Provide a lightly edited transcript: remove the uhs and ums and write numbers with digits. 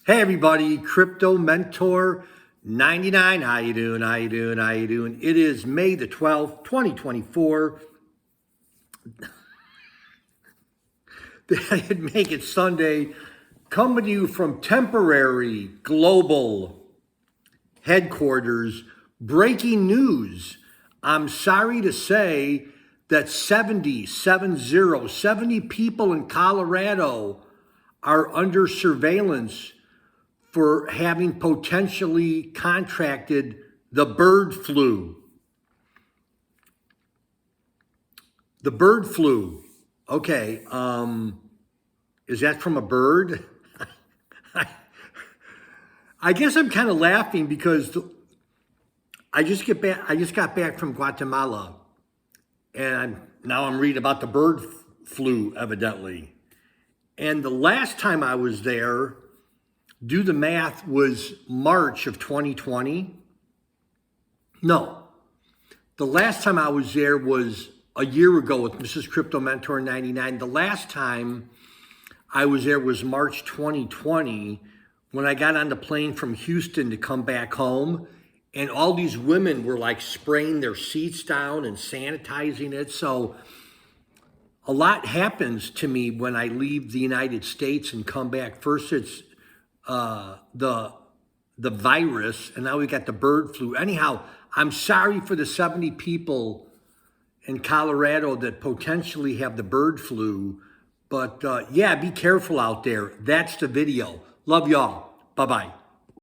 Hey everybody, Crypto Mentor 99. How you doing? How you doing? How you doing? It is May the 12th, 2024. I'd make it Sunday. Coming to you from temporary global headquarters. Breaking news. I'm sorry to say that 70 people in Colorado are under surveillance for having potentially contracted the bird flu. The bird flu. Okay, is that from a bird? I guess I'm kind of laughing because I just got back from Guatemala, and now I'm reading about the bird flu, evidently. And the last time I was there, do the math, was March of 2020. No, the last time I was there was a year ago with Mrs. Crypto Mentor 99. The last time I was there was March 2020 when I got on the plane from Houston to come back home, and all these women were like spraying their seats down and sanitizing it. So a lot happens to me when I leave the United States and come back. First it's the virus, and now we got the bird flu. Anyhow, I'm sorry for the 70 people in Colorado that potentially have the bird flu, but yeah, be careful out there. That's the video. Love y'all. Bye-bye.